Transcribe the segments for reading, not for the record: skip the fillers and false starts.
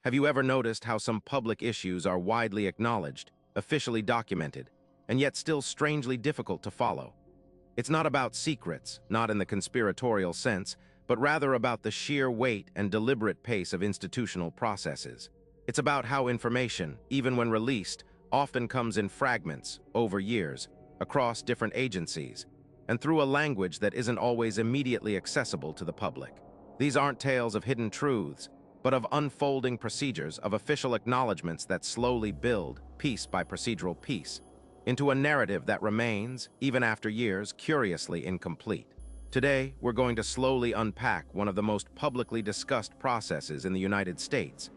Have you ever noticed how some public issues are widely acknowledged, officially documented, and yet still strangely difficult to follow? It's not about secrets, not in the conspiratorial sense, but rather about the sheer weight and deliberate pace of institutional processes. It's about how information, even when released, often comes in fragments, over years, across different agencies, and through a language that isn't always immediately accessible to the public. These aren't tales of hidden truths, but of unfolding procedures, of official acknowledgments that slowly build, piece by procedural piece, into a narrative that remains, even after years, curiously incomplete. Today, we're going to slowly unpack one of the most publicly discussed processes in the United States,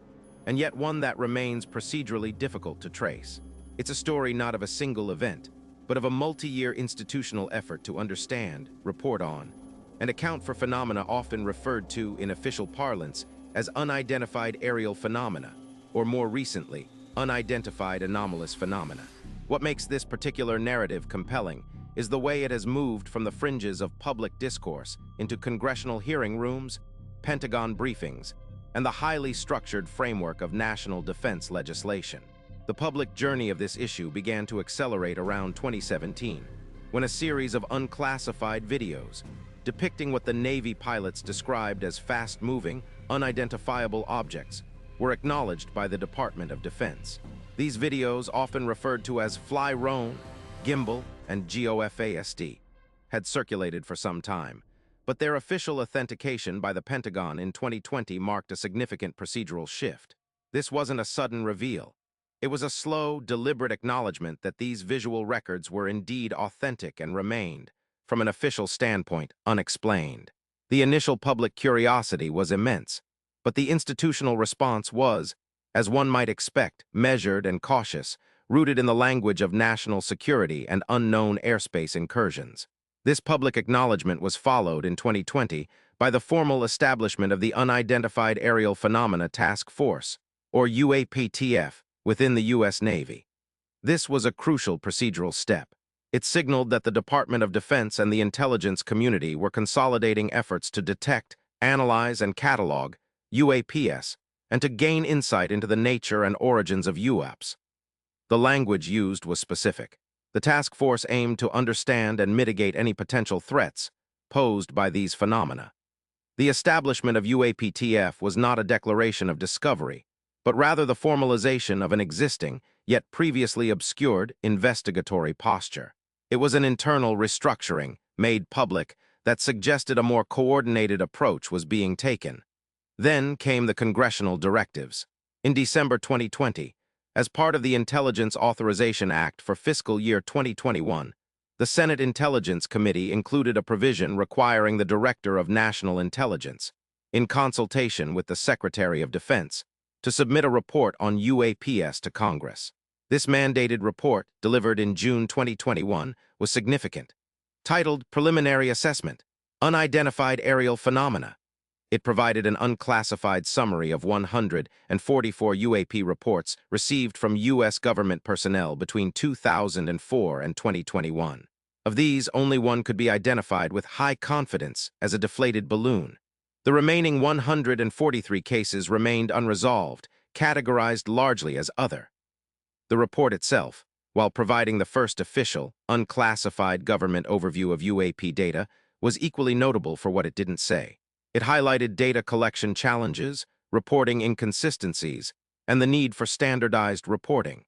and yet one that remains procedurally difficult to trace. It's a story not of a single event, but of a multi-year institutional effort to understand, report on, and account for phenomena often referred to in official parlance as unidentified aerial phenomena, or more recently, unidentified anomalous phenomena. What makes this particular narrative compelling is the way it has moved from the fringes of public discourse into congressional hearing rooms, Pentagon briefings, and the highly structured framework of national defense legislation. The public journey of this issue began to accelerate around 2017, when a series of unclassified videos depicting what the Navy pilots described as fast-moving, unidentifiable objects were acknowledged by the Department of Defense. These videos, often referred to as fly-rone, gimbal, and GOFASD, had circulated for some time, but their official authentication by the Pentagon in 2020 marked a significant procedural shift. This wasn't a sudden reveal. It was a slow, deliberate acknowledgement that these visual records were indeed authentic and remained, from an official standpoint, unexplained. The initial public curiosity was immense, but the institutional response was, as one might expect, measured and cautious, rooted in the language of national security and unknown airspace incursions. This public acknowledgement was followed in 2020 by the formal establishment of the Unidentified Aerial Phenomena Task Force, or UAPTF, within the U.S. Navy. This was a crucial procedural step. It signaled that the Department of Defense and the intelligence community were consolidating efforts to detect, analyze, and catalog UAPs, and to gain insight into the nature and origins of UAPs. The language used was specific. The task force aimed to understand and mitigate any potential threats posed by these phenomena. The establishment of UAPTF was not a declaration of discovery, but rather the formalization of an existing, yet previously obscured, investigatory posture. It was an internal restructuring, made public, that suggested a more coordinated approach was being taken. Then came the Congressional directives. In December 2020, as part of the Intelligence Authorization Act for fiscal year 2021, the Senate Intelligence Committee included a provision requiring the Director of National Intelligence, in consultation with the Secretary of Defense, to submit a report on UAPs to Congress. This mandated report, delivered in June 2021, was significant. Titled Preliminary Assessment, Unidentified Aerial Phenomena, it provided an unclassified summary of 144 UAP reports received from U.S. government personnel between 2004 and 2021. Of these, only one could be identified with high confidence as a deflated balloon. The remaining 143 cases remained unresolved, categorized largely as other. The report itself, while providing the first official, unclassified government overview of UAP data, was equally notable for what it didn't say. It highlighted data collection challenges, reporting inconsistencies, and the need for standardized reporting.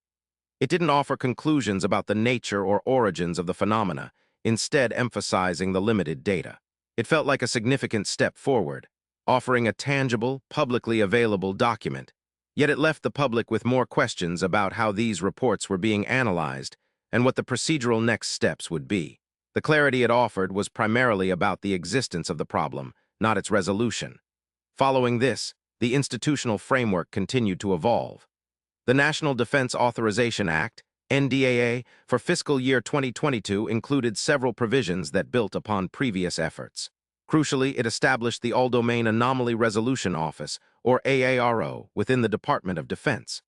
It didn't offer conclusions about the nature or origins of the phenomena, instead emphasizing the limited data. It felt like a significant step forward, offering a tangible, publicly available document. Yet it left the public with more questions about how these reports were being analyzed and what the procedural next steps would be. The clarity it offered was primarily about the existence of the problem, not its resolution. Following this, the institutional framework continued to evolve. The National Defense Authorization Act, NDAA, for fiscal year 2022 included several provisions that built upon previous efforts. Crucially, it established the All-Domain Anomaly Resolution Office, or AARO, within the Department of Defense.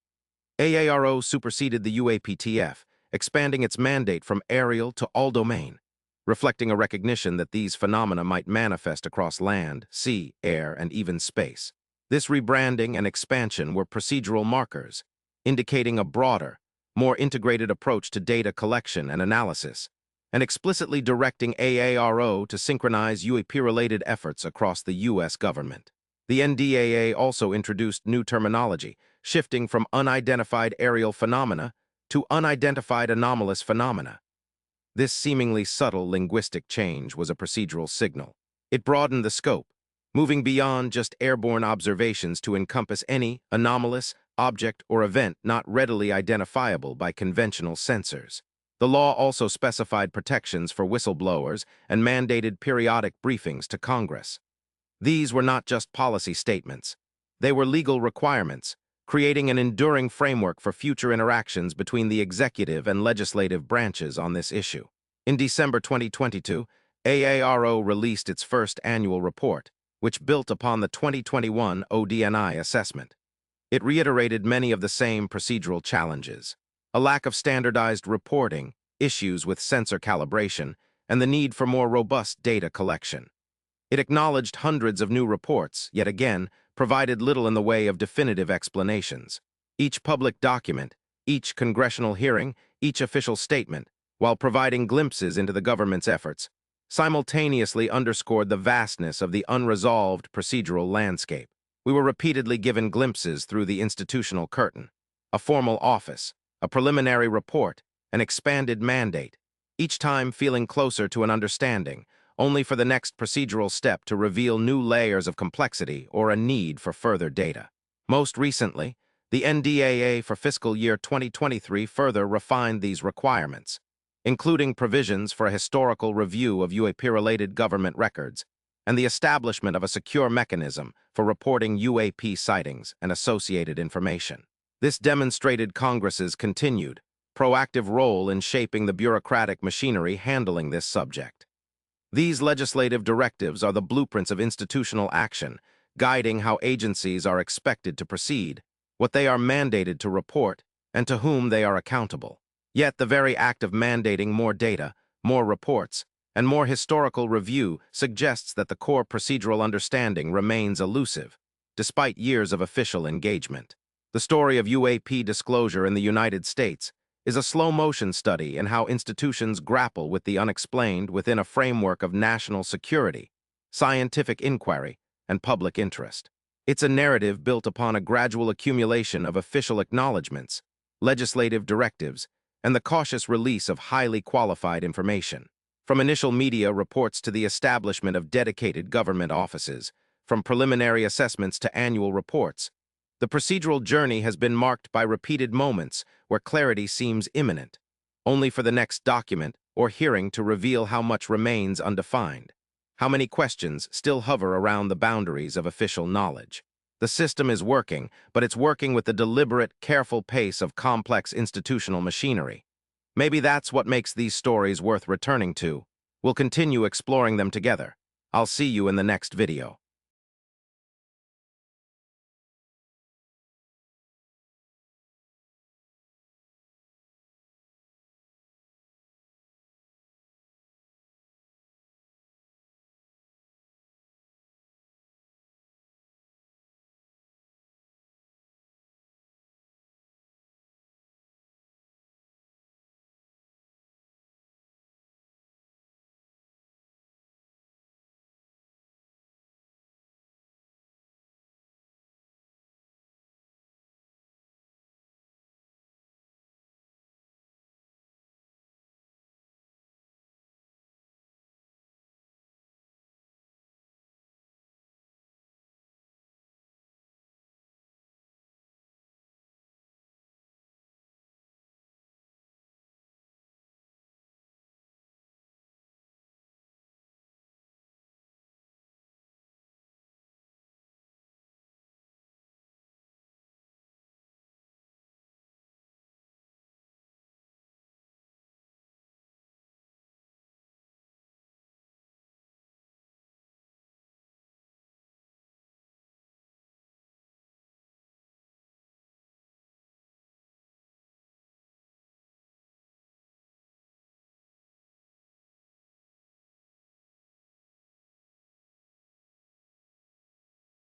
AARO superseded the UAPTF, expanding its mandate from aerial to all-domain, reflecting a recognition that these phenomena might manifest across land, sea, air, and even space. This rebranding and expansion were procedural markers, indicating a broader, more integrated approach to data collection and analysis, and explicitly directing AARO to synchronize UAP-related efforts across the U.S. government. The NDAA also introduced new terminology, shifting from unidentified aerial phenomena to unidentified anomalous phenomena. This seemingly subtle linguistic change was a procedural signal. It broadened the scope, moving beyond just airborne observations to encompass any anomalous object or event not readily identifiable by conventional sensors. The law also specified protections for whistleblowers and mandated periodic briefings to Congress. These were not just policy statements. They were legal requirements, creating an enduring framework for future interactions between the executive and legislative branches on this issue. In December 2022, AARO released its first annual report, which built upon the 2021 ODNI assessment. It reiterated many of the same procedural challenges: a lack of standardized reporting, issues with sensor calibration, and the need for more robust data collection. It acknowledged hundreds of new reports, yet again, provided little in the way of definitive explanations. Each public document, each congressional hearing, each official statement, while providing glimpses into the government's efforts, simultaneously underscored the vastness of the unresolved procedural landscape. We were repeatedly given glimpses through the institutional curtain: a formal office, a preliminary report, an expanded mandate, each time feeling closer to an understanding, only for the next procedural step to reveal new layers of complexity or a need for further data. Most recently, the NDAA for fiscal year 2023 further refined these requirements, including provisions for a historical review of UAP-related government records and the establishment of a secure mechanism for reporting UAP sightings and associated information. This demonstrated Congress's continued, proactive role in shaping the bureaucratic machinery handling this subject. These legislative directives are the blueprints of institutional action, guiding how agencies are expected to proceed, what they are mandated to report, and to whom they are accountable. Yet the very act of mandating more data, more reports, and more historical review suggests that the core procedural understanding remains elusive, despite years of official engagement. The story of UAP disclosure in the United States is a slow-motion study in how institutions grapple with the unexplained within a framework of national security, scientific inquiry, and public interest. It's a narrative built upon a gradual accumulation of official acknowledgments, legislative directives, and the cautious release of highly qualified information. From initial media reports to the establishment of dedicated government offices, from preliminary assessments to annual reports, the procedural journey has been marked by repeated moments where clarity seems imminent, only for the next document or hearing to reveal how much remains undefined, how many questions still hover around the boundaries of official knowledge. The system is working, but it's working with the deliberate, careful pace of complex institutional machinery. Maybe that's what makes these stories worth returning to. We'll continue exploring them together. I'll see you in the next video.